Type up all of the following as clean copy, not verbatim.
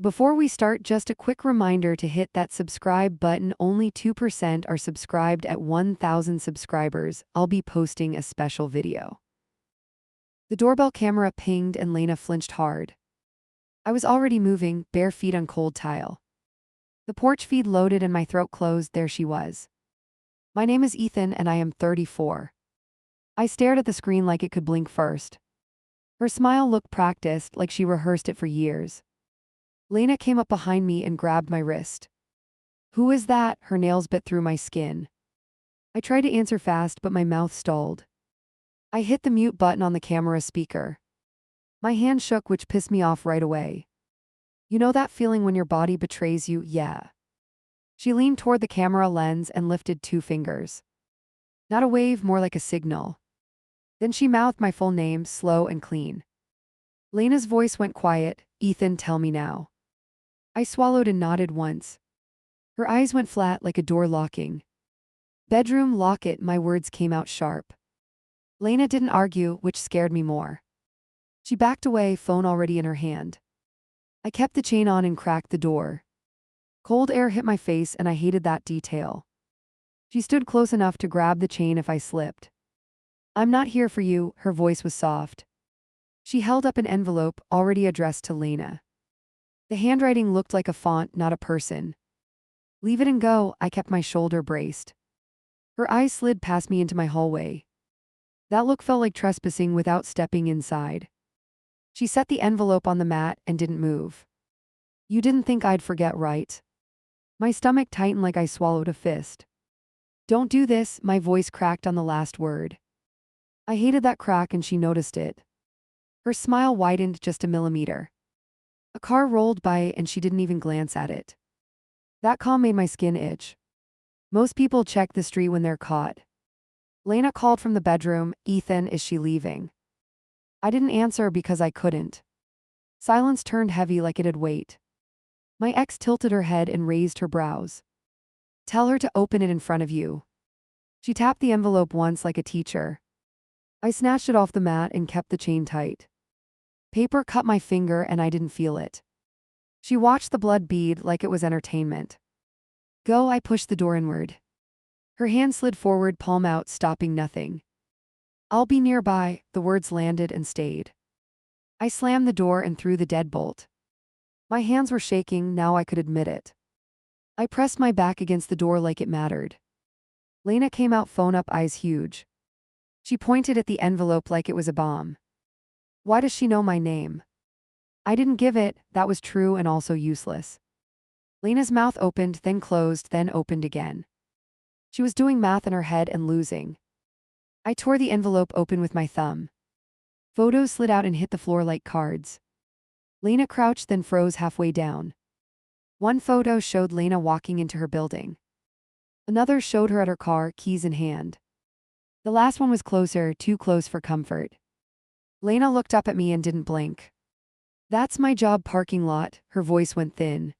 Before we start, just a quick reminder to hit that subscribe button. Only 2% are subscribed at 1,000 subscribers. I'll be posting a special video. The doorbell camera pinged and Lena flinched hard. I was already moving, bare feet on cold tile. The porch feed loaded and my throat closed. There she was. My name is Ethan and I am 34. I stared at the screen like it could blink first. Her smile looked practiced, like she rehearsed it for years. Lena came up behind me and grabbed my wrist. "Who is that?" Her nails bit through my skin. I tried to answer fast, but my mouth stalled. I hit the mute button on the camera speaker. My hand shook, which pissed me off right away. You know that feeling when your body betrays you? Yeah. She leaned toward the camera lens and lifted 2 fingers. Not a wave, more like a signal. Then she mouthed my full name, slow and clean. Lena's voice went quiet. "Ethan, tell me now." I swallowed and nodded once. Her eyes went flat like a door locking. "Bedroom, lock it." My words came out sharp. Lena didn't argue, which scared me more. She backed away, phone already in her hand. I kept the chain on and cracked the door. Cold air hit my face and I hated that detail. She stood close enough to grab the chain if I slipped. "I'm not here for you." Her voice was soft. She held up an envelope, already addressed to Lena. The handwriting looked like a font, not a person. "Leave it and go." I kept my shoulder braced. Her eyes slid past me into my hallway. That look felt like trespassing without stepping inside. She set the envelope on the mat and didn't move. "You didn't think I'd forget, right?" My stomach tightened like I swallowed a fist. "Don't do this." My voice cracked on the last word. I hated that crack and she noticed it. Her smile widened just a millimeter. A car rolled by and she didn't even glance at it. That calm made my skin itch. Most people check the street when they're caught. Lena called from the bedroom, "Ethan, is she leaving?" I didn't answer because I couldn't. Silence turned heavy like it had weight. My ex tilted her head and raised her brows. "Tell her to open it in front of you." She tapped the envelope once like a teacher. I snatched it off the mat and kept the chain tight. Paper cut my finger and I didn't feel it. She watched the blood bead like it was entertainment. "Go." I pushed the door inward. Her hand slid forward, palm out, stopping nothing. "I'll be nearby." The words landed and stayed. I slammed the door and threw the deadbolt. My hands were shaking, now I could admit it. I pressed my back against the door like it mattered. Lena came out, phone up, eyes huge. She pointed at the envelope like it was a bomb. "Why does she know my name?" I didn't give it. That was true and also useless. Lena's mouth opened, then closed, then opened again. She was doing math in her head and losing. I tore the envelope open with my thumb. Photos slid out and hit the floor like cards. Lena crouched, then froze halfway down. One photo showed Lena walking into her building. Another showed her at her car, keys in hand. The last one was closer, too close for comfort. Lena looked up at me and didn't blink. "That's my job." Parking lot. Her voice went thin.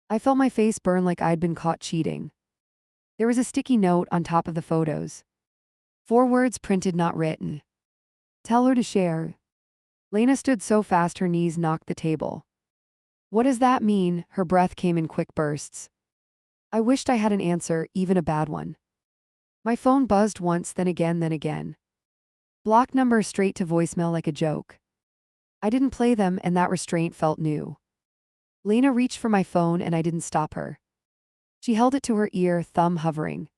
I felt my face burn like I'd been caught cheating. There was a sticky note on top of the photos. 4 words printed, not written. "Tell her to share." Lena stood so fast her knees knocked the table. "What does that mean?" Her breath came in quick bursts. I wished I had an answer, even a bad one. My phone buzzed once, then again, then again. Block number straight to voicemail like a joke. I didn't play them and that restraint felt new. Lena reached for my phone and I didn't stop her. She held it to her ear, thumb hovering.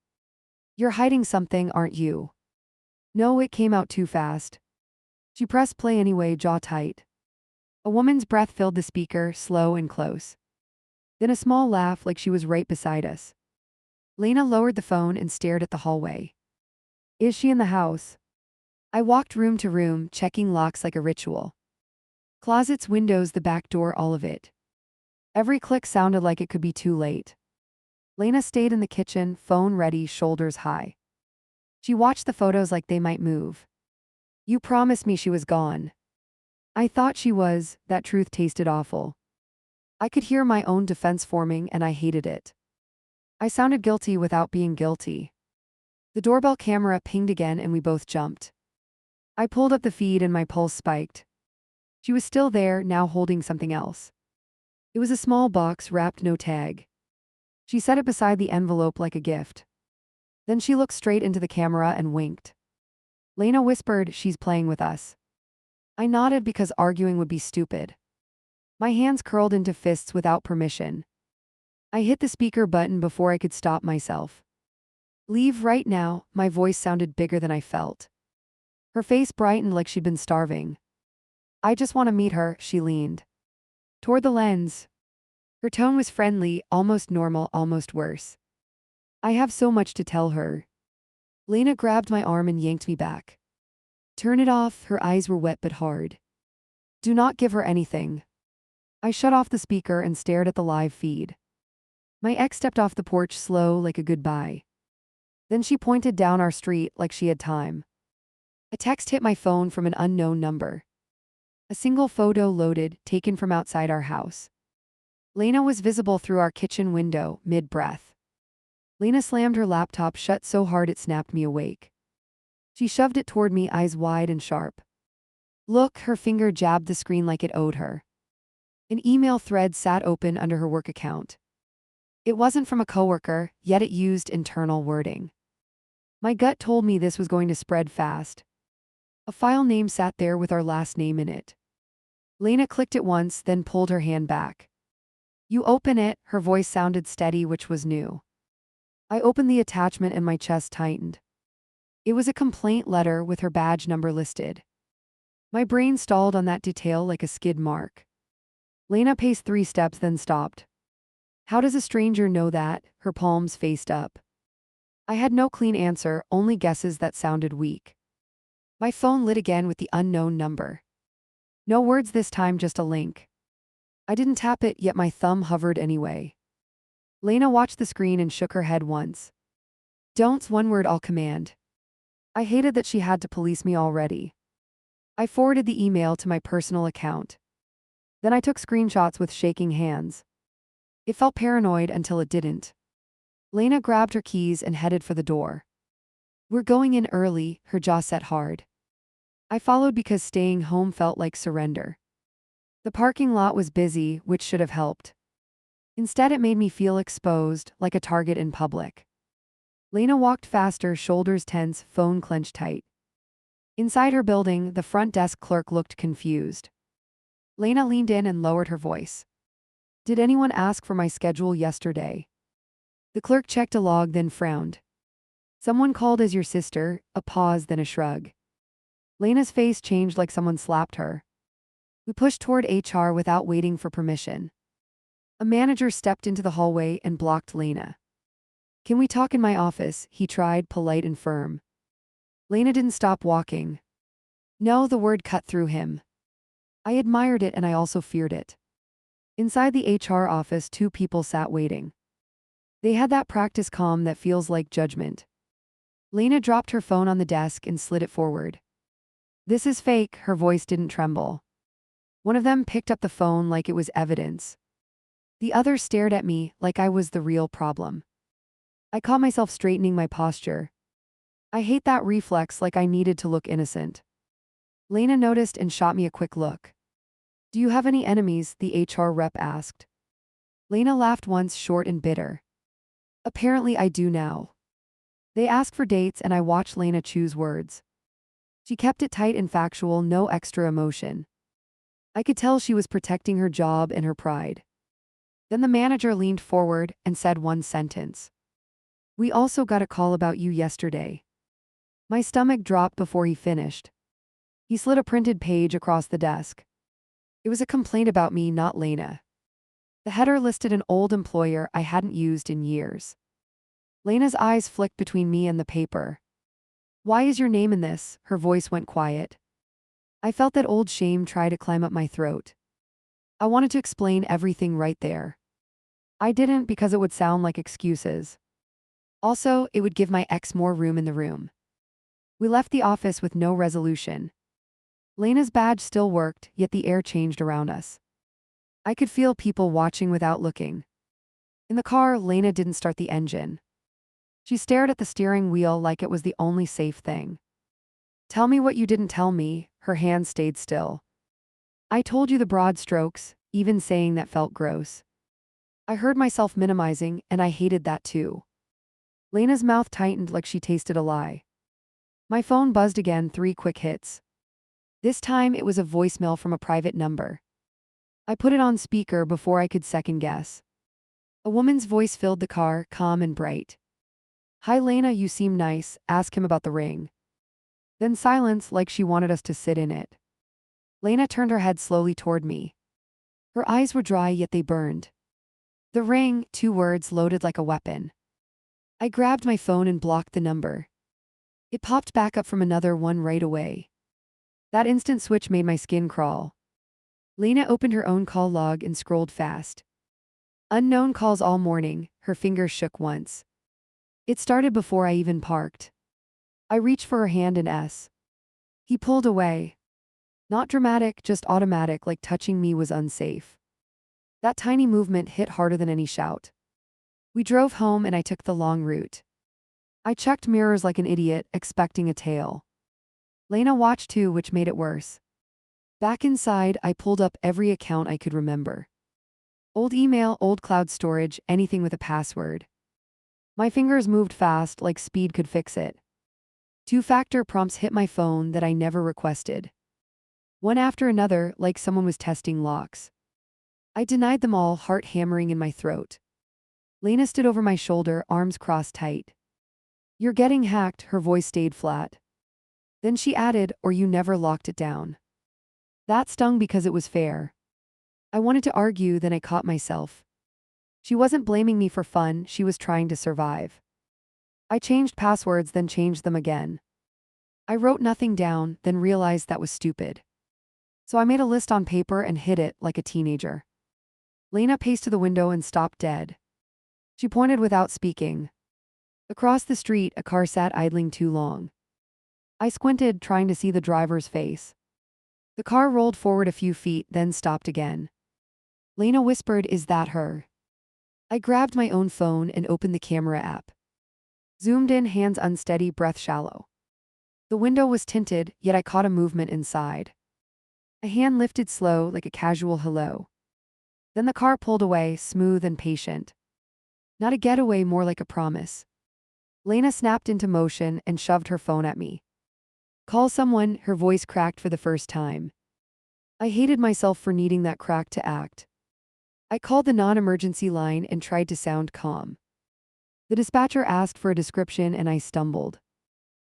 "You're hiding something, aren't you?" No, it came out too fast. She pressed play anyway, jaw tight. A woman's breath filled the speaker, slow and close. Then a small laugh like she was right beside us. Lena lowered the phone and stared at the hallway. "Is she in the house?" I walked room to room, checking locks like a ritual. Closets, windows, the back door, all of it. Every click sounded like it could be too late. Lena stayed in the kitchen, phone ready, shoulders high. She watched the photos like they might move. "You promised me she was gone." I thought she was. That truth tasted awful. I could hear my own defense forming and I hated it. I sounded guilty without being guilty. The doorbell camera pinged again and we both jumped. I pulled up the feed and my pulse spiked. She was still there, now holding something else. It was a small box wrapped no tag. She set it beside the envelope like a gift. Then she looked straight into the camera and winked. Lena whispered, "She's playing with us." I nodded because arguing would be stupid. My hands curled into fists without permission. I hit the speaker button before I could stop myself. "Leave right now," my voice sounded bigger than I felt. Her face brightened like she'd been starving. "I just want to meet her," she leaned toward the lens. Her tone was friendly, almost normal, almost worse. "I have so much to tell her." Lena grabbed my arm and yanked me back. "Turn it off," her eyes were wet but hard. "Do not give her anything." I shut off the speaker and stared at the live feed. My ex stepped off the porch slow like a goodbye. Then she pointed down our street like she had time. A text hit my phone from an unknown number. A single photo loaded, taken from outside our house. Lena was visible through our kitchen window, mid-breath. Lena slammed her laptop shut so hard it snapped me awake. She shoved it toward me, eyes wide and sharp. "Look," her finger jabbed the screen like it owed her. An email thread sat open under her work account. It wasn't from a coworker, yet it used internal wording. My gut told me this was going to spread fast. A file name sat there with our last name in it. Lena clicked it once, then pulled her hand back. "You open it," her voice sounded steady, which was new. I opened the attachment and my chest tightened. It was a complaint letter with her badge number listed. My brain stalled on that detail like a skid mark. Lena paced 3 steps, then stopped. "How does a stranger know that?" Her palms faced up. I had no clean answer, only guesses that sounded weak. My phone lit again with the unknown number. No words this time, just a link. I didn't tap it, yet my thumb hovered anyway. Lena watched the screen and shook her head once. "Don't," one word, all command. I hated that she had to police me already. I forwarded the email to my personal account. Then I took screenshots with shaking hands. It felt paranoid until it didn't. Lena grabbed her keys and headed for the door. "We're going in early," her jaw set hard. I followed because staying home felt like surrender. The parking lot was busy, which should have helped. Instead, it made me feel exposed, like a target in public. Lena walked faster, shoulders tense, phone clenched tight. Inside her building, the front desk clerk looked confused. Lena leaned in and lowered her voice. "Did anyone ask for my schedule yesterday?" The clerk checked a log, then frowned. "Someone called as your sister," a pause, then a shrug. Lena's face changed like someone slapped her. We pushed toward HR without waiting for permission. A manager stepped into the hallway and blocked Lena. "Can we talk in my office?" he tried, polite and firm. Lena didn't stop walking. "No," the word cut through him. I admired it and I also feared it. Inside the HR office, 2 people sat waiting. They had that practice calm that feels like judgment. Lena dropped her phone on the desk and slid it forward. "This is fake," her voice didn't tremble. One of them picked up the phone like it was evidence. The other stared at me like I was the real problem. I caught myself straightening my posture. I hate that reflex, like I needed to look innocent. Lena noticed and shot me a quick look. "Do you have any enemies?" the HR rep asked. Lena laughed once, short and bitter. "Apparently I do now." They asked for dates and I watched Lena choose words. She kept it tight and factual, no extra emotion. I could tell she was protecting her job and her pride. Then the manager leaned forward and said one sentence. "We also got a call about you yesterday." My stomach dropped before he finished. He slid a printed page across the desk. It was a complaint about me, not Lena. The header listed an old employer I hadn't used in years. Lena's eyes flicked between me and the paper. "Why is your name in this?" Her voice went quiet. I felt that old shame try to climb up my throat. I wanted to explain everything right there. I didn't because it would sound like excuses. Also, it would give my ex more room in the room. We left the office with no resolution. Lena's badge still worked, yet the air changed around us. I could feel people watching without looking. In the car, Lena didn't start the engine. She stared at the steering wheel like it was the only safe thing. "Tell me what you didn't tell me." Her hand stayed still. "I told you the broad strokes. Even saying that felt gross. I heard myself minimizing, and I hated that too. Lena's mouth tightened like she tasted a lie. My phone buzzed again, 3 quick hits. This time it was a voicemail from a private number. I put it on speaker before I could second guess. A woman's voice filled the car, calm and bright. "Hi Lena, you seem nice, ask him about the ring." Then silence, like she wanted us to sit in it. Lena turned her head slowly toward me. Her eyes were dry, yet they burned. "The ring," 2 words loaded like a weapon. I grabbed my phone and blocked the number. It popped back up from another one right away. That instant switch made my skin crawl. Lena opened her own call log and scrolled fast. Unknown calls all morning, her fingers shook once. It started before I even parked. I reached for her hand and he pulled away. Not dramatic, just automatic, like touching me was unsafe. That tiny movement hit harder than any shout. We drove home and I took the long route. I checked mirrors like an idiot, expecting a tail. Lena watched too, which made it worse. Back inside, I pulled up every account I could remember. Old email, old cloud storage, anything with a password. My fingers moved fast, like speed could fix it. 2-factor prompts hit my phone that I never requested. One after another, like someone was testing locks. I denied them all, heart hammering in my throat. Lena stood over my shoulder, arms crossed tight. "You're getting hacked," her voice stayed flat. Then she added, "Or you never locked it down." That stung because it was fair. I wanted to argue, then I caught myself. She wasn't blaming me for fun, she was trying to survive. I changed passwords, then changed them again. I wrote nothing down, then realized that was stupid. So I made a list on paper and hid it like a teenager. Lena paced to the window and stopped dead. She pointed without speaking. Across the street, a car sat idling too long. I squinted, trying to see the driver's face. The car rolled forward a few feet, then stopped again. Lena whispered, "Is that her?" I grabbed my own phone and opened the camera app. Zoomed in, hands unsteady, breath shallow. The window was tinted, yet I caught a movement inside. A hand lifted slow, like a casual hello. Then the car pulled away, smooth and patient. Not a getaway, more like a promise. Lena snapped into motion and shoved her phone at me. "Call someone," her voice cracked for the first time. I hated myself for needing that crack to act. I called the non-emergency line and tried to sound calm. The dispatcher asked for a description and I stumbled.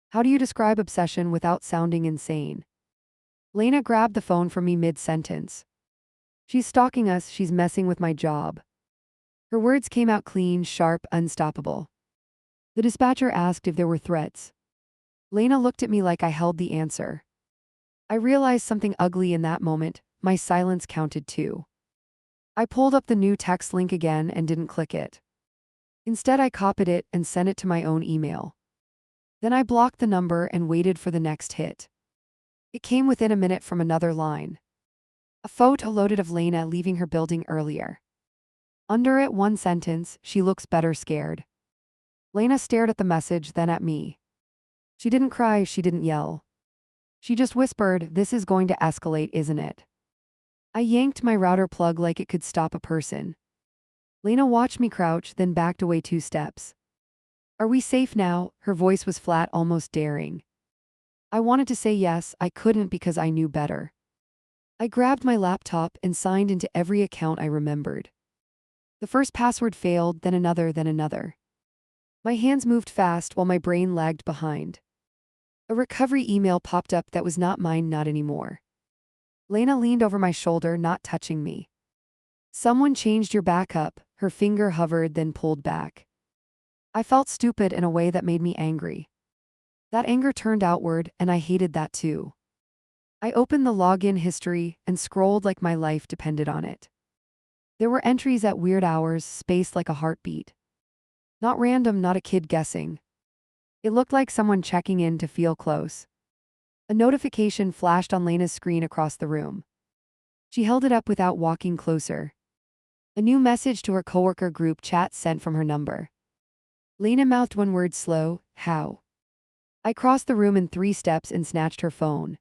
"How do you describe obsession without sounding insane?" Lena grabbed the phone from me mid-sentence. "She's stalking us, she's messing with my job." Her words came out clean, sharp, unstoppable. The dispatcher asked if there were threats. Lena looked at me like I held the answer. I realized something ugly in that moment, my silence counted too. I pulled up the new text link again and didn't click it. Instead, I copied it and sent it to my own email. Then I blocked the number and waited for the next hit. It came within a minute from another line. A photo loaded of Lena leaving her building earlier. Under it, one sentence, "She looks better scared." Lena stared at the message, then at me. She didn't cry, she didn't yell. She just whispered, "This is going to escalate, isn't it?" I yanked my router plug like it could stop a person. Lena watched me crouch, then backed away 2 steps. "Are we safe now?" Her voice was flat, almost daring. I wanted to say yes, I couldn't because I knew better. I grabbed my laptop and signed into every account I remembered. The first password failed, then another, then another. My hands moved fast while my brain lagged behind. A recovery email popped up that was not mine, not anymore. Lena leaned over my shoulder, not touching me. "Someone changed your backup." Her finger hovered, then pulled back. I felt stupid in a way that made me angry. That anger turned outward, and I hated that too. I opened the login history and scrolled like my life depended on it. There were entries at weird hours, spaced like a heartbeat. Not random, not a kid guessing. It looked like someone checking in to feel close. A notification flashed on Lena's screen across the room. She held it up without walking closer. A new message to her coworker group chat sent from her number. Lena mouthed one word slow, "How?" I crossed the room in 3 steps and snatched her phone.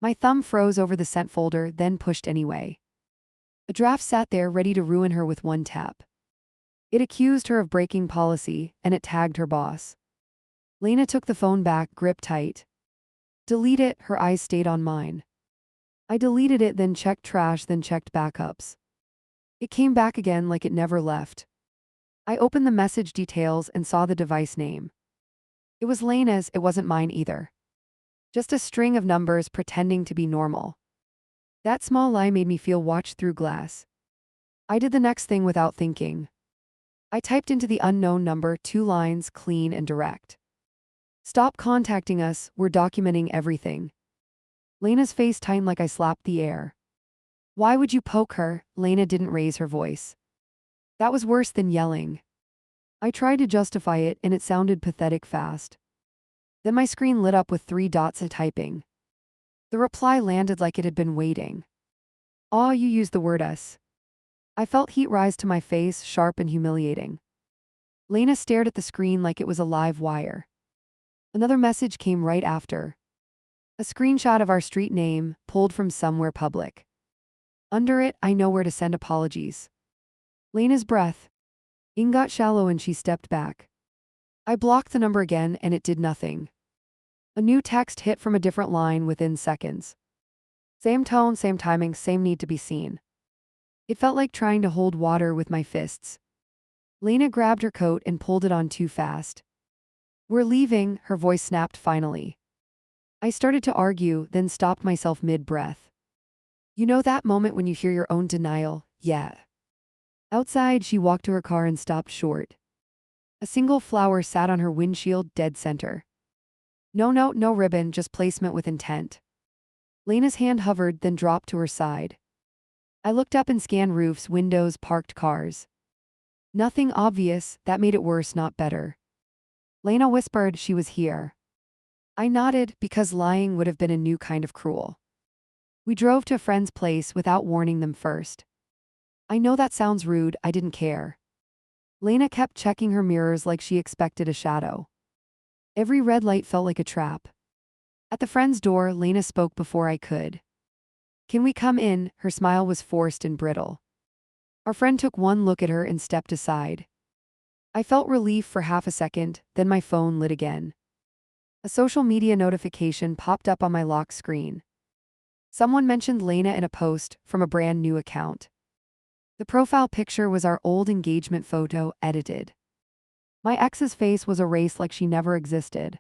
My thumb froze over the sent folder, then pushed anyway. A draft sat there ready to ruin her with one tap. It accused her of breaking policy, and it tagged her boss. Lena took the phone back, grip tight. Delete it, her eyes stayed on mine. I deleted it, then checked trash, then checked backups. It came back again like it never left. I opened the message details and saw the device name. It was Lena's, it wasn't mine either. Just a string of numbers pretending to be normal. That small lie made me feel watched through glass. I did the next thing without thinking. I typed into the unknown number 2 lines, clean and direct. Stop contacting us, we're documenting everything. Lena's face tightened like I slapped the air. Why would you poke her? Lena didn't raise her voice. That was worse than yelling. I tried to justify it and it sounded pathetic fast. Then my screen lit up with 3 dots of typing. The reply landed like it had been waiting. "Aw, you used the word us." I felt heat rise to my face, sharp and humiliating. Lena stared at the screen like it was a live wire. Another message came right after. A screenshot of our street name, pulled from somewhere public. Under it, I know where to send apologies. Lena's breath got shallow and she stepped back. I blocked the number again and it did nothing. A new text hit from a different line within seconds. Same tone, same timing, same need to be seen. It felt like trying to hold water with my fists. Lena grabbed her coat and pulled it on too fast. "We're leaving," her voice snapped finally. I started to argue, then stopped myself mid-breath. You know that moment when you hear your own denial? Yeah. Outside, she walked to her car and stopped short. A single flower sat on her windshield, dead center. No note, no ribbon, just placement with intent. Lena's hand hovered, then dropped to her side. I looked up and scanned roofs, windows, parked cars. Nothing obvious, that made it worse, not better. Lena whispered she was here. I nodded, because lying would have been a new kind of cruel. We drove to a friend's place without warning them first. I know that sounds rude, I didn't care. Lena kept checking her mirrors like she expected a shadow. Every red light felt like a trap. At the friend's door, Lena spoke before I could. "Can we come in?" Her smile was forced and brittle. Our friend took one look at her and stepped aside. I felt relief for half a second, then my phone lit again. A social media notification popped up on my lock screen. Someone mentioned Lena in a post from a brand new account. The profile picture was our old engagement photo, edited. My ex's face was erased like she never existed.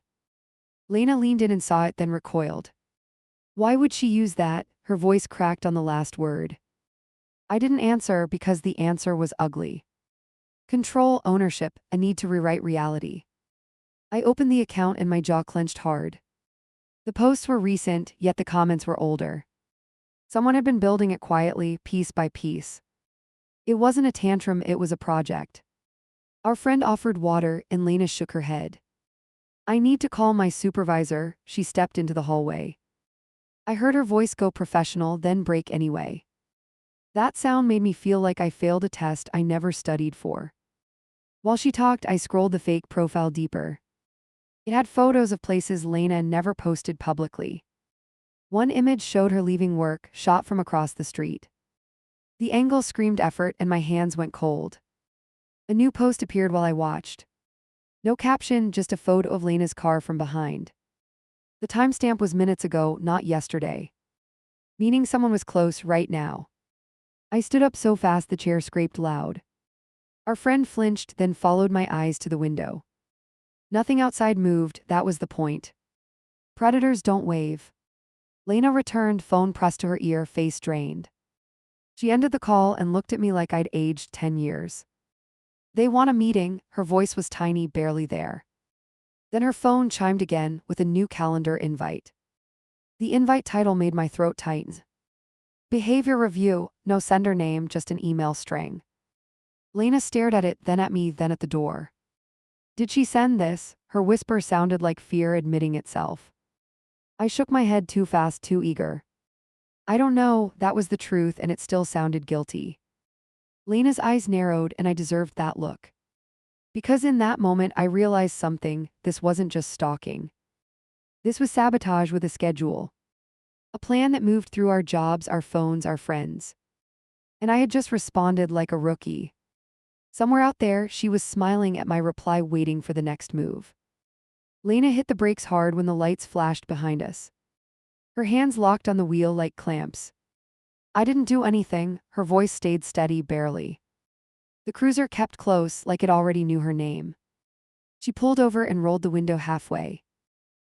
Lena leaned in and saw it, then recoiled. Why would she use that? Her voice cracked on the last word. I didn't answer because the answer was ugly. Control, ownership, a need to rewrite reality. I opened the account and my jaw clenched hard. The posts were recent, yet the comments were older. Someone had been building it quietly, piece by piece. It wasn't a tantrum, it was a project. Our friend offered water and Lena shook her head. I need to call my supervisor, she stepped into the hallway. I heard her voice go professional, then break anyway. That sound made me feel like I failed a test I never studied for. While she talked, I scrolled the fake profile deeper. It had photos of places Lena never posted publicly. One image showed her leaving work, shot from across the street. The angle screamed effort and my hands went cold. A new post appeared while I watched. No caption, just a photo of Lena's car from behind. The timestamp was minutes ago, not yesterday. Meaning someone was close right now. I stood up so fast the chair scraped loud. Our friend flinched, then followed my eyes to the window. Nothing outside moved, that was the point. Predators don't wave. Lena returned, phone pressed to her ear, face drained. She ended the call and looked at me like I'd aged 10 years. "They want a meeting," her voice was tiny, barely there. Then her phone chimed again, with a new calendar invite. The invite title made my throat tighten. Behavior review, no sender name, just an email string. Lena stared at it, then at me, then at the door. Did she send this? Her whisper sounded like fear admitting itself. I shook my head too fast, too eager. I don't know, that was the truth and it still sounded guilty. Lena's eyes narrowed and I deserved that look. Because in that moment I realized something, this wasn't just stalking. This was sabotage with a schedule. A plan that moved through our jobs, our phones, our friends. And I had just responded like a rookie. Somewhere out there, she was smiling at my reply, waiting for the next move. Lena hit the brakes hard when the lights flashed behind us. Her hands locked on the wheel like clamps. I didn't do anything, her voice stayed steady, barely. The cruiser kept close, like it already knew her name. She pulled over and rolled the window halfway.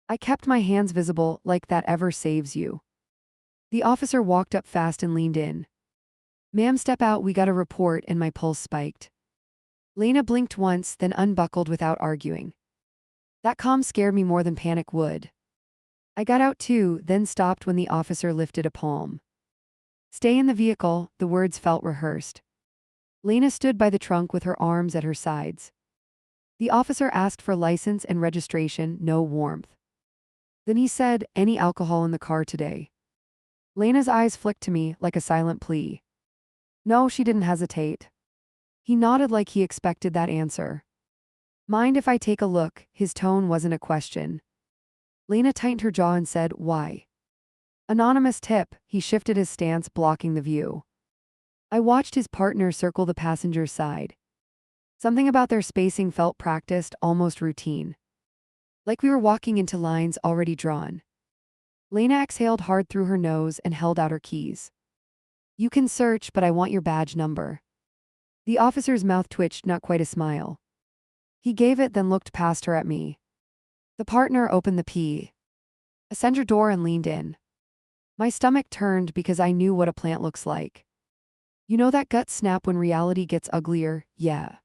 I kept my hands visible, like that ever saves you. The officer walked up fast and leaned in. "Ma'am, step out, we got a report," and my pulse spiked. Lena blinked once, then unbuckled without arguing. That calm scared me more than panic would. I got out too, then stopped when the officer lifted a palm. "Stay in the vehicle," the words felt rehearsed. Lena stood by the trunk with her arms at her sides. The officer asked for license and registration, no warmth. Then he said, "Any alcohol in the car today?" Lena's eyes flicked to me like a silent plea. No, she didn't hesitate. He nodded like he expected that answer. "Mind if I take a look?" His tone wasn't a question. Lena tightened her jaw and said, "Why?" "Anonymous tip." He shifted his stance, blocking the view. I watched his partner circle the passenger's side. Something about their spacing felt practiced, almost routine. Like we were walking into lines already drawn. Lena exhaled hard through her nose and held out her keys. "You can search, but I want your badge number." The officer's mouth twitched, not quite a smile. He gave it, then looked past her at me. The partner opened the passenger door and leaned in. My stomach turned because I knew what a plant looks like. You know that gut snap when reality gets uglier? Yeah.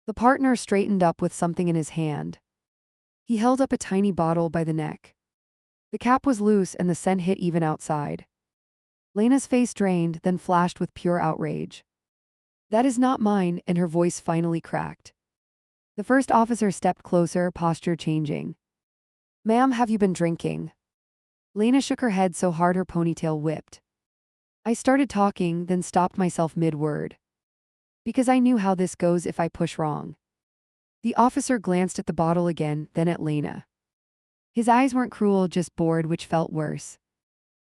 The partner straightened up with something in his hand. He held up a tiny bottle by the neck. The cap was loose and the scent hit even outside. Lena's face drained, then flashed with pure outrage. "That is not mine," and her voice finally cracked. The first officer stepped closer, posture changing. "Ma'am, have you been drinking?" Lena shook her head so hard her ponytail whipped. I started talking, then stopped myself mid-word. Because I knew how this goes if I push wrong. The officer glanced at the bottle again, then at Lena. His eyes weren't cruel, just bored, which felt worse.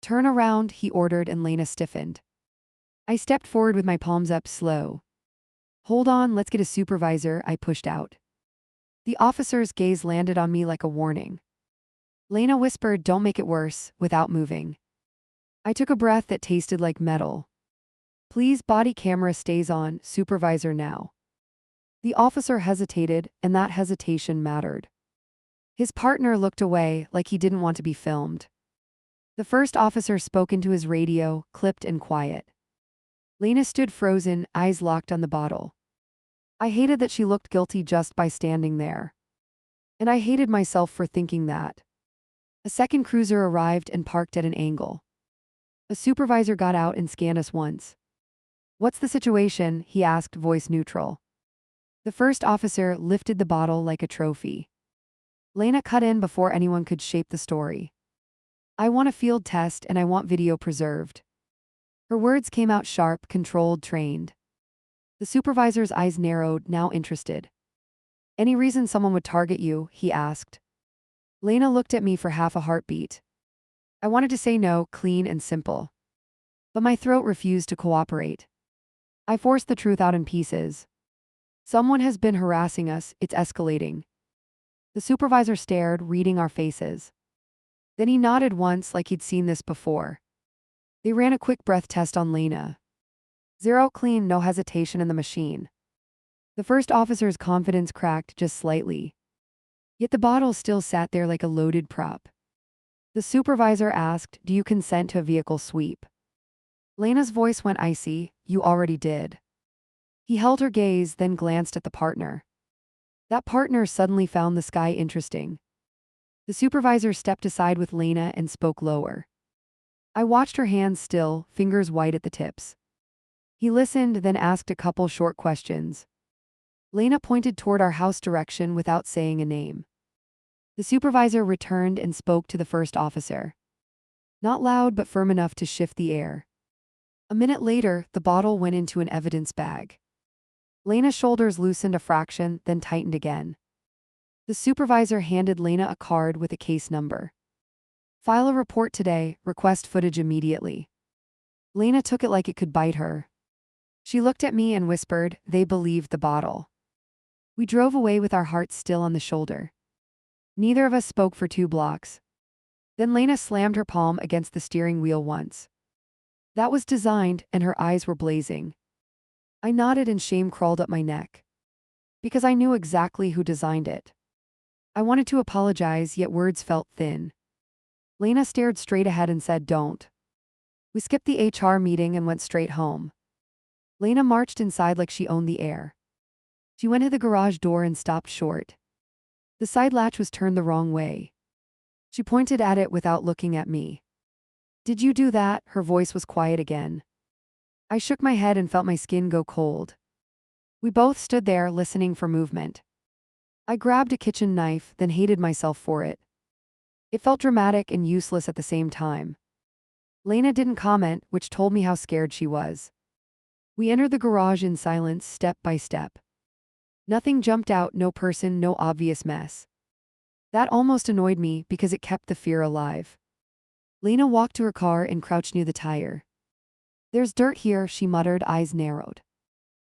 "Turn around," he ordered, and Lena stiffened. I stepped forward with my palms up, slow. "Hold on, let's get a supervisor," I pushed out. The officer's gaze landed on me like a warning. Lena whispered, "Don't make it worse," without moving. I took a breath that tasted like metal. "Please, body camera stays on, supervisor now." The officer hesitated, and that hesitation mattered. His partner looked away, like he didn't want to be filmed. The first officer spoke into his radio, clipped and quiet. Lena stood frozen, eyes locked on the bottle. I hated that she looked guilty just by standing there. And I hated myself for thinking that. A second cruiser arrived and parked at an angle. A supervisor got out and scanned us once. "What's the situation?" he asked, voice neutral. The first officer lifted the bottle like a trophy. Lena cut in before anyone could shape the story. "I want a field test and I want video preserved." Her words came out sharp, controlled, trained. The supervisor's eyes narrowed, now interested. "Any reason someone would target you?" he asked. Lena looked at me for half a heartbeat. I wanted to say no, clean and simple. But my throat refused to cooperate. I forced the truth out in pieces. "Someone has been harassing us, it's escalating." The supervisor stared, reading our faces. Then he nodded once like he'd seen this before. They ran a quick breath test on Lena. 0 clean, no hesitation in the machine. The first officer's confidence cracked just slightly. Yet the bottle still sat there like a loaded prop. The supervisor asked, "Do you consent to a vehicle sweep?" Lena's voice went icy. "You already did." He held her gaze, then glanced at the partner. That partner suddenly found the sky interesting. The supervisor stepped aside with Lena and spoke lower. I watched her hands still, fingers white at the tips. He listened, then asked a couple short questions. Lena pointed toward our house direction without saying a name. The supervisor returned and spoke to the first officer. Not loud, but firm enough to shift the air. A minute later, the bottle went into an evidence bag. Lena's shoulders loosened a fraction, then tightened again. The supervisor handed Lena a card with a case number. "File a report today, request footage immediately." Lena took it like it could bite her. She looked at me and whispered, "They believed the bottle." We drove away with our hearts still on the shoulder. Neither of us spoke for 2 blocks. Then Lena slammed her palm against the steering wheel once. That was designed, and her eyes were blazing. I nodded and shame crawled up my neck. Because I knew exactly who designed it. I wanted to apologize, yet words felt thin. Lena stared straight ahead and said, "Don't." We skipped the HR meeting and went straight home. Lena marched inside like she owned the air. She went to the garage door and stopped short. The side latch was turned the wrong way. She pointed at it without looking at me. "Did you do that?" Her voice was quiet again. I shook my head and felt my skin go cold. We both stood there listening for movement. I grabbed a kitchen knife, then hated myself for it. It felt dramatic and useless at the same time. Lena didn't comment, which told me how scared she was. We entered the garage in silence, step by step. Nothing jumped out, no person, no obvious mess. That almost annoyed me because it kept the fear alive. Lena walked to her car and crouched near the tire. "There's dirt here," she muttered, eyes narrowed.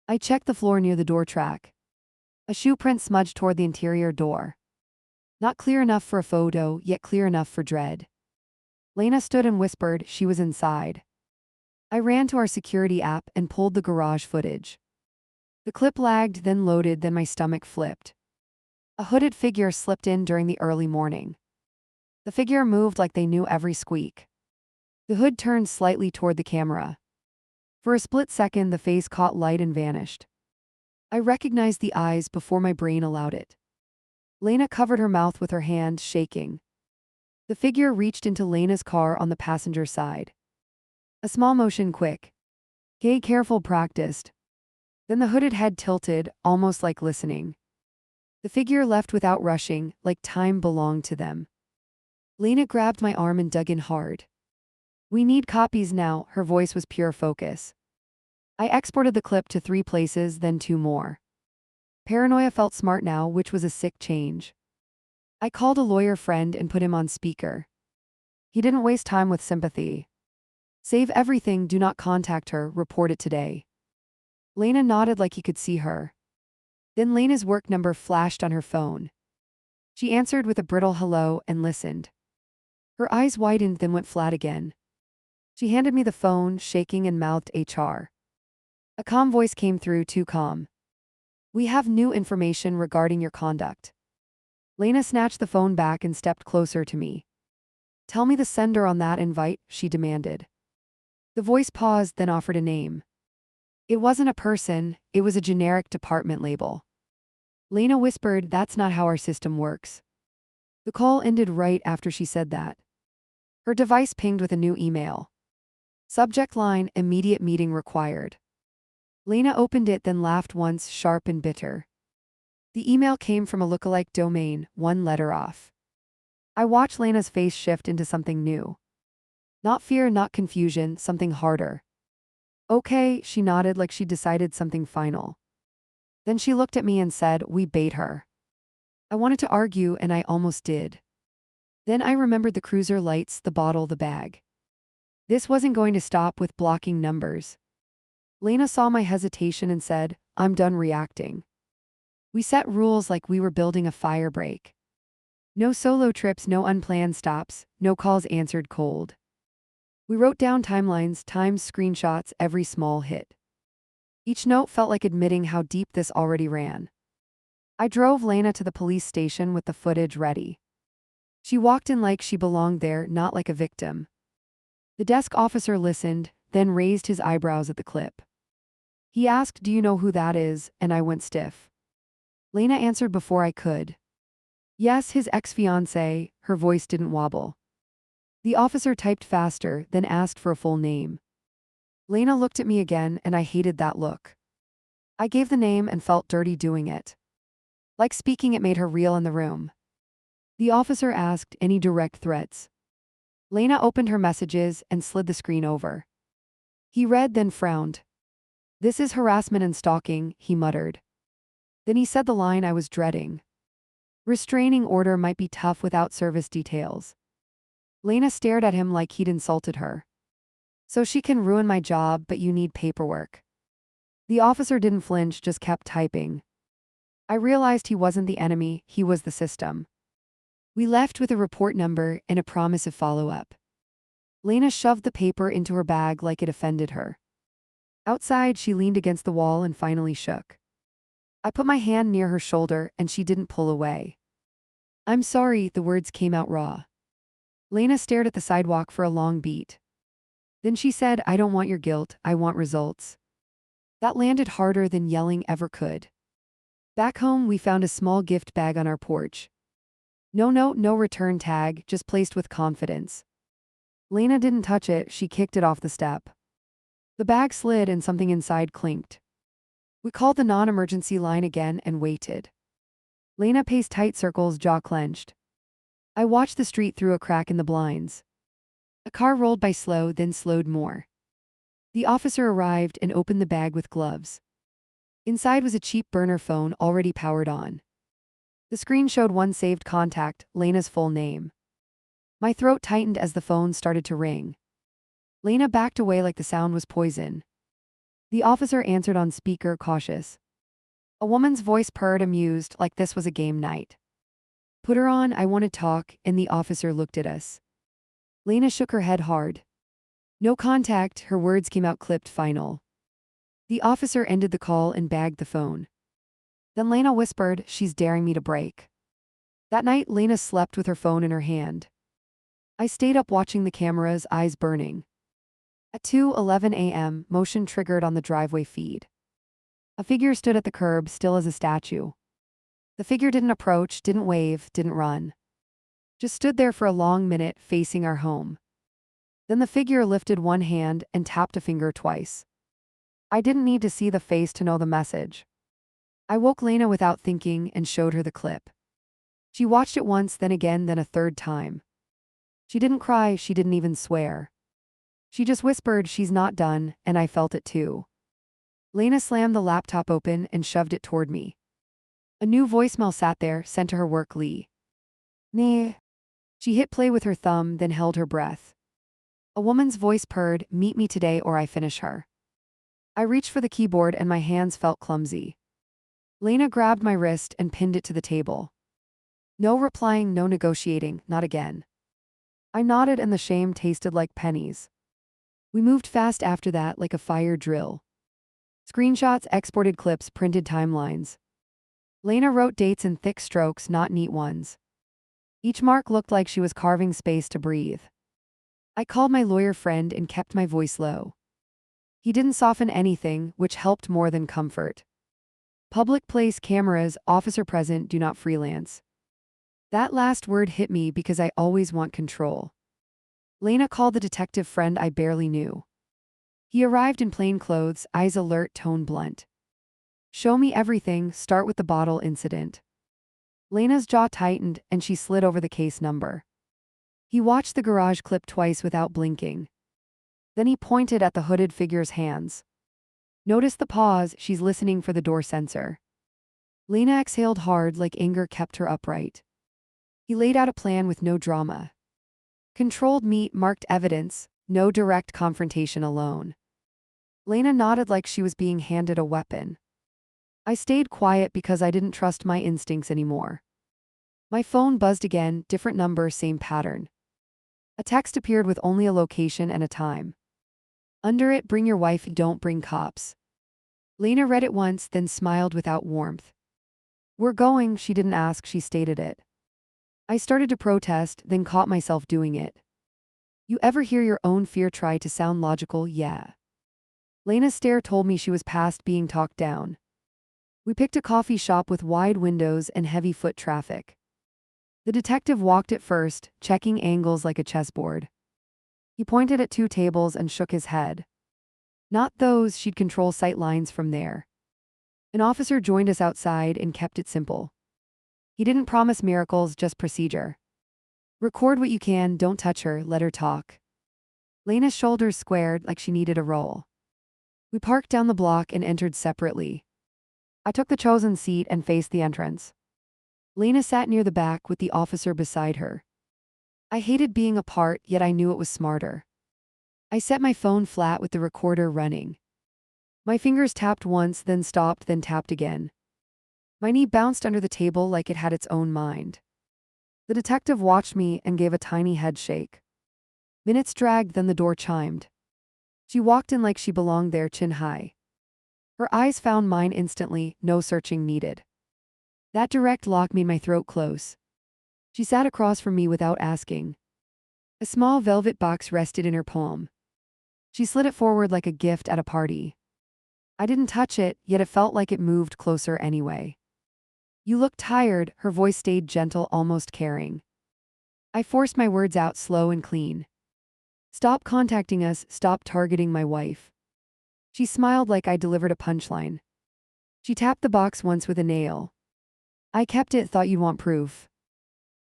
I checked the floor near the door track. A shoe print smudged toward the interior door. Not clear enough for a photo, yet clear enough for dread. Lena stood and whispered she was inside. I ran to our security app and pulled the garage footage. The clip lagged, then loaded, then my stomach flipped. A hooded figure slipped in during the early morning. The figure moved like they knew every squeak. The hood turned slightly toward the camera. For a split second, the face caught light and vanished. I recognized the eyes before my brain allowed it. Lena covered her mouth with her hand, shaking. The figure reached into Lena's car on the passenger side. A small motion, quick. Gay, careful, practiced. Then the hooded head tilted, almost like listening. The figure left without rushing, like time belonged to them. Lena grabbed my arm and dug in hard. "We need copies now," her voice was pure focus. I exported the clip to 3 places, then 2 more. Paranoia felt smart now, which was a sick change. I called a lawyer friend and put him on speaker. He didn't waste time with sympathy. "Save everything, do not contact her, report it today." Lena nodded like he could see her. Then Lena's work number flashed on her phone. She answered with a brittle hello and listened. Her eyes widened, then went flat again. She handed me the phone, shaking, and mouthed HR. A calm voice came through, too calm. "We have new information regarding your conduct." Lena snatched the phone back and stepped closer to me. "Tell me the sender on that invite," she demanded. The voice paused, then offered a name. It wasn't a person, it was a generic department label. Lena whispered, "That's not how our system works." The call ended right after she said that. Her device pinged with a new email. Subject line, "Immediate meeting required." Lena opened it, then laughed once, sharp and bitter. The email came from a lookalike domain, 1 letter off. I watched Lena's face shift into something new. Not fear, not confusion, something harder. "Okay," she nodded like she'd decided something final. Then she looked at me and said, "We bait her." I wanted to argue, and I almost did. Then I remembered the cruiser lights, the bottle, the bag. This wasn't going to stop with blocking numbers. Lena saw my hesitation and said, "I'm done reacting." We set rules like we were building a fire break. No solo trips, no unplanned stops, no calls answered cold. We wrote down timelines, times, screenshots, every small hit. Each note felt like admitting how deep this already ran. I drove Lena to the police station with the footage ready. She walked in like she belonged there, not like a victim. The desk officer listened, then raised his eyebrows at the clip. He asked, "Do you know who that is?" and I went stiff. Lena answered before I could. "Yes, his ex-fiancée," her voice didn't wobble. The officer typed faster, then asked for a full name. Lena looked at me again, and I hated that look. I gave the name and felt dirty doing it. Like speaking it made her real in the room. The officer asked, "Any direct threats?" Lena opened her messages and slid the screen over. He read, then frowned. "This is harassment and stalking," he muttered. Then he said the line I was dreading. "Restraining order might be tough without service details." Lena stared at him like he'd insulted her. "So she can ruin my job, but you need paperwork." The officer didn't flinch, just kept typing. I realized he wasn't the enemy, he was the system. We left with a report number and a promise of follow-up. Lena shoved the paper into her bag like it offended her. Outside, she leaned against the wall and finally shook. I put my hand near her shoulder and she didn't pull away. "I'm sorry," the words came out raw. Lena stared at the sidewalk for a long beat. Then she said, "I don't want your guilt, I want results." That landed harder than yelling ever could. Back home, we found a small gift bag on our porch. No note, no return tag, just placed with confidence. Lena didn't touch it, she kicked it off the step. The bag slid and something inside clinked. We called the non-emergency line again and waited. Lena paced tight circles, jaw clenched. I watched the street through a crack in the blinds. A car rolled by slow, then slowed more. The officer arrived and opened the bag with gloves. Inside was a cheap burner phone already powered on. The screen showed one saved contact, Lena's full name. My throat tightened as the phone started to ring. Lena backed away like the sound was poison. The officer answered on speaker, cautious. A woman's voice purred, amused, like this was a game night. "Put her on, I want to talk," and the officer looked at us. Lena shook her head hard. "No contact," her words came out clipped, final. The officer ended the call and bagged the phone. Then Lena whispered, "She's daring me to break." That night, Lena slept with her phone in her hand. I stayed up watching the cameras, eyes burning. At 2:11 a.m., motion triggered on the driveway feed. A figure stood at the curb, still as a statue. The figure didn't approach, didn't wave, didn't run. Just stood there for a long minute, facing our home. Then the figure lifted one hand and tapped a finger twice. I didn't need to see the face to know the message. I woke Lena without thinking and showed her the clip. She watched it once, then again, then a third time. She didn't cry, she didn't even swear. She just whispered, "She's not done," and I felt it too. Lena slammed the laptop open and shoved it toward me. A new voicemail sat there, sent to her work Lee. "Nee." She hit play with her thumb, then held her breath. A woman's voice purred, "Meet me today or I finish her." I reached for the keyboard and my hands felt clumsy. Lena grabbed my wrist and pinned it to the table. No replying, no negotiating, not again. I nodded and the shame tasted like pennies. We moved fast after that, like a fire drill. Screenshots, exported clips, printed timelines. Lena wrote dates in thick strokes, not neat ones. Each mark looked like she was carving space to breathe. I called my lawyer friend and kept my voice low. He didn't soften anything, which helped more than comfort. "Public place, cameras, officer present, do not freelance." That last word hit me because I always want control. Lena called the detective friend I barely knew. He arrived in plain clothes, eyes alert, tone blunt. "Show me everything, start with the bottle incident." Lena's jaw tightened and she slid over the case number. He watched the garage clip twice without blinking. Then he pointed at the hooded figure's hands. Notice the pause, she's listening for the door sensor. Lena exhaled hard, like anger kept her upright. He laid out a plan with no drama. Controlled meet, marked evidence, no direct confrontation alone. Lena nodded like she was being handed a weapon. I stayed quiet because I didn't trust my instincts anymore. My phone buzzed again, different number, same pattern. A text appeared with only a location and a time. Under it, "Bring your wife, don't bring cops." Lena read it once, then smiled without warmth. "We're going," she didn't ask, she stated it. I started to protest, then caught myself doing it. You ever hear your own fear try to sound logical? Yeah. Lena's stare told me she was past being talked down. We picked a coffee shop with wide windows and heavy foot traffic. The detective walked it first, checking angles like a chessboard. He pointed at 2 tables and shook his head. Not those, she'd control sight lines from there. An officer joined us outside and kept it simple. He didn't promise miracles, just procedure. Record what you can, don't touch her, let her talk. Lena's shoulders squared like she needed a roll. We parked down the block and entered separately. I took the chosen seat and faced the entrance. Lena sat near the back with the officer beside her. I hated being apart, yet I knew it was smarter. I set my phone flat with the recorder running. My fingers tapped once, then stopped, then tapped again. My knee bounced under the table like it had its own mind. The detective watched me and gave a tiny head shake. Minutes dragged, then the door chimed. She walked in like she belonged there, chin high. Her eyes found mine instantly, no searching needed. That direct lock made my throat close. She sat across from me without asking. A small velvet box rested in her palm. She slid it forward like a gift at a party. I didn't touch it, yet it felt like it moved closer anyway. You look tired, her voice stayed gentle, almost caring. I forced my words out slow and clean. Stop contacting us, stop targeting my wife. She smiled like I delivered a punchline. She tapped the box once with a nail. I kept it, thought you'd want proof.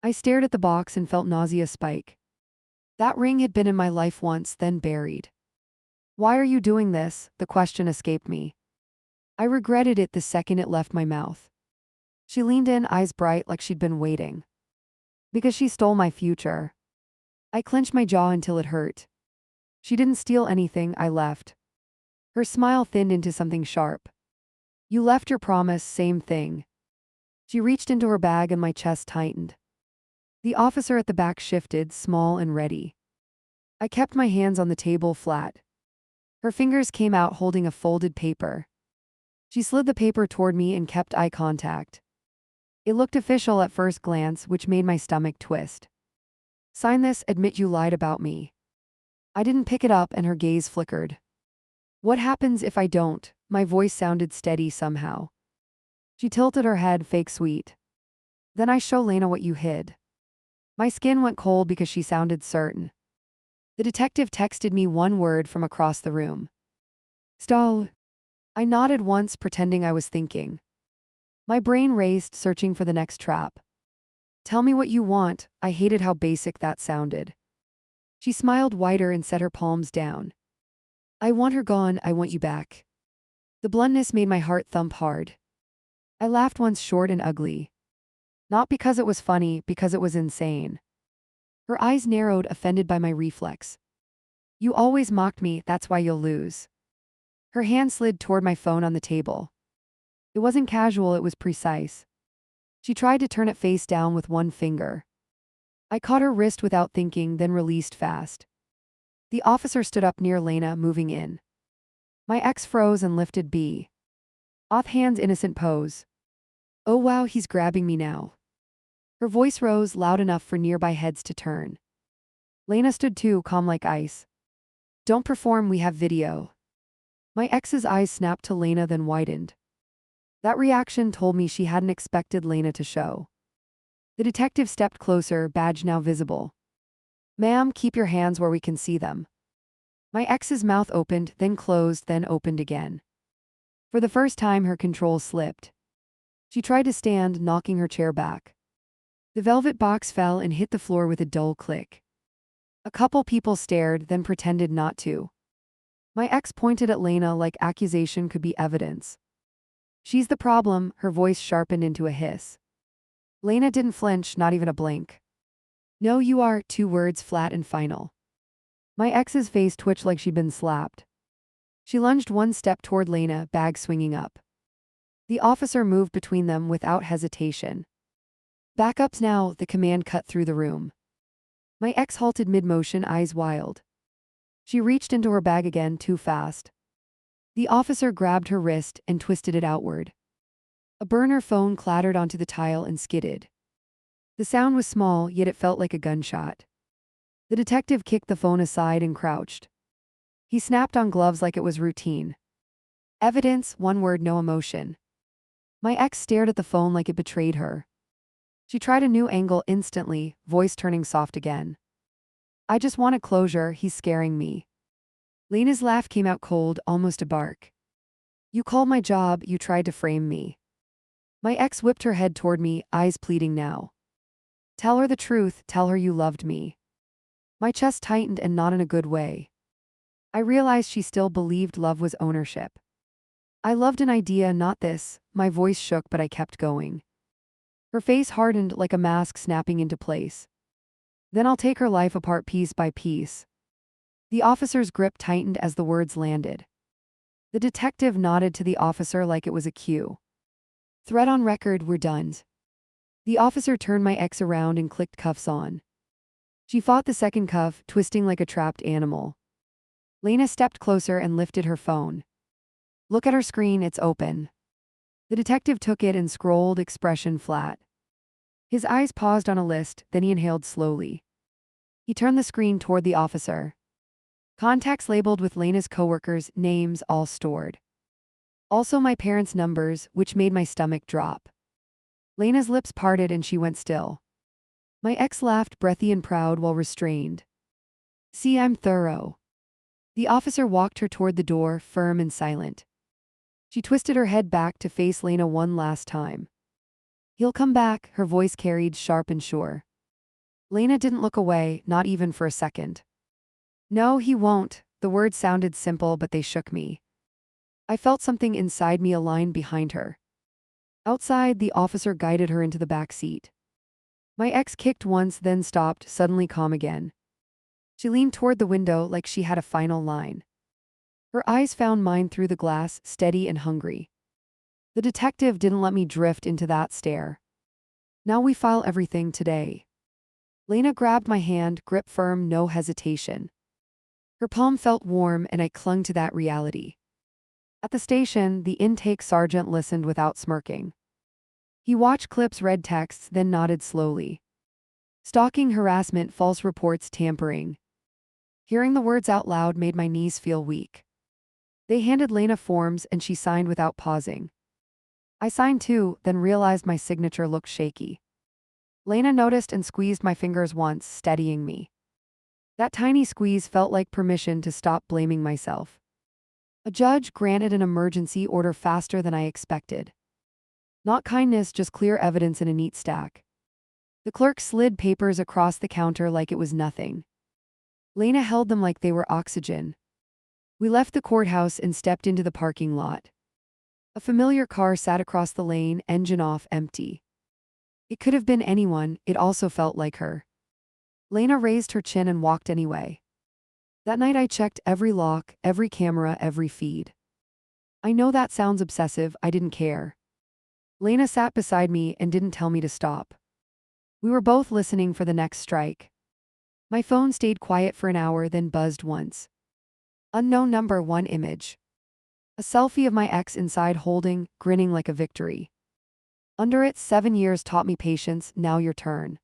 I stared at the box and felt nausea spike. That ring had been in my life once, then buried. Why are you doing this? The question escaped me. I regretted it the second it left my mouth. She leaned in, eyes bright like she'd been waiting. Because she stole my future. I clenched my jaw until it hurt. She didn't steal anything, I left. Her smile thinned into something sharp. You left your promise, same thing. She reached into her bag and my chest tightened. The officer at the back shifted, small and ready. I kept my hands on the table flat. Her fingers came out holding a folded paper. She slid the paper toward me and kept eye contact. It looked official at first glance, which made my stomach twist. Sign this, admit you lied about me. I didn't pick it up and her gaze flickered. What happens if I don't? My voice sounded steady somehow. She tilted her head, fake sweet. Then I show Lena what you hid. My skin went cold because she sounded certain. The detective texted me one word from across the room. Stall. I nodded once, pretending I was thinking. My brain raced, searching for the next trap. Tell me what you want. I hated how basic that sounded. She smiled wider and set her palms down. I want her gone, I want you back. The bluntness made my heart thump hard. I laughed once, short and ugly. Not because it was funny, because it was insane. Her eyes narrowed, offended by my reflex. You always mocked me, that's why you'll lose. Her hand slid toward my phone on the table. It wasn't casual, it was precise. She tried to turn it face down with one finger. I caught her wrist without thinking, then released fast. The officer stood up near Lena, moving in. My ex froze and lifted B. Offhand's innocent pose. Oh wow, he's grabbing me now. Her voice rose, loud enough for nearby heads to turn. Lena stood too, calm like ice. Don't perform, we have video. My ex's eyes snapped to Lena, then widened. That reaction told me she hadn't expected Lena to show. The detective stepped closer, badge now visible. Ma'am, keep your hands where we can see them. My ex's mouth opened, then closed, then opened again. For the first time, her control slipped. She tried to stand, knocking her chair back. The velvet box fell and hit the floor with a dull click. A couple people stared, then pretended not to. My ex pointed at Lena like accusation could be evidence. She's the problem, her voice sharpened into a hiss. Lena didn't flinch, not even a blink. No, you are, 2 words flat and final. My ex's face twitched like she'd been slapped. She lunged one step toward Lena, bag swinging up. The officer moved between them without hesitation. Backups now, the command cut through the room. My ex halted mid-motion, eyes wild. She reached into her bag again, too fast. The officer grabbed her wrist and twisted it outward. A burner phone clattered onto the tile and skidded. The sound was small, yet it felt like a gunshot. The detective kicked the phone aside and crouched. He snapped on gloves like it was routine. Evidence, one word, no emotion. My ex stared at the phone like it betrayed her. She tried a new angle instantly, voice turning soft again. I just want a closure, he's scaring me. Lena's laugh came out cold, almost a bark. You called my job, you tried to frame me. My ex whipped her head toward me, eyes pleading now. Tell her the truth, tell her you loved me. My chest tightened, and not in a good way. I realized she still believed love was ownership. I loved an idea, not this. My voice shook, but I kept going. Her face hardened like a mask snapping into place. Then I'll take her life apart piece by piece. The officer's grip tightened as the words landed. The detective nodded to the officer like it was a cue. Threat on record, we're done. The officer turned my ex around and clicked cuffs on. She fought the second cuff, twisting like a trapped animal. Lena stepped closer and lifted her phone. Look at her screen, it's open. The detective took it and scrolled, expression flat. His eyes paused on a list, then he inhaled slowly. He turned the screen toward the officer. Contacts labeled with Lena's coworkers' names all stored. Also my parents' numbers, which made my stomach drop. Lena's lips parted and she went still. My ex laughed, breathy and proud while restrained. See, I'm thorough. The officer walked her toward the door, firm and silent. She twisted her head back to face Lena one last time. He'll come back, her voice carried sharp and sure. Lena didn't look away, not even for a second. No, he won't. The words sounded simple, but they shook me. I felt something inside me align behind her. Outside, the officer guided her into the back seat. My ex kicked once, then stopped, suddenly calm again. She leaned toward the window like she had a final line. Her eyes found mine through the glass, steady and hungry. The detective didn't let me drift into that stare. Now we file everything today. Lena grabbed my hand, grip firm, no hesitation. Her palm felt warm and I clung to that reality. At the station, the intake sergeant listened without smirking. He watched clips, read texts, then nodded slowly. Stalking, harassment, false reports, tampering. Hearing the words out loud made my knees feel weak. They handed Lena forms and she signed without pausing. I signed too, then realized my signature looked shaky. Lena noticed and squeezed my fingers once, steadying me. That tiny squeeze felt like permission to stop blaming myself. A judge granted an emergency order faster than I expected. Not kindness, just clear evidence in a neat stack. The clerk slid papers across the counter like it was nothing. Lena held them like they were oxygen. We left the courthouse and stepped into the parking lot. A familiar car sat across the lane, engine off, empty. It could have been anyone, it also felt like her. Lena raised her chin and walked anyway. That night I checked every lock, every camera, every feed. I know that sounds obsessive, I didn't care. Lena sat beside me and didn't tell me to stop. We were both listening for the next strike. My phone stayed quiet for an hour, then buzzed once. Unknown number, one image. A selfie of my ex inside holding, grinning like a victory. Under it, 7 years taught me patience, now your turn.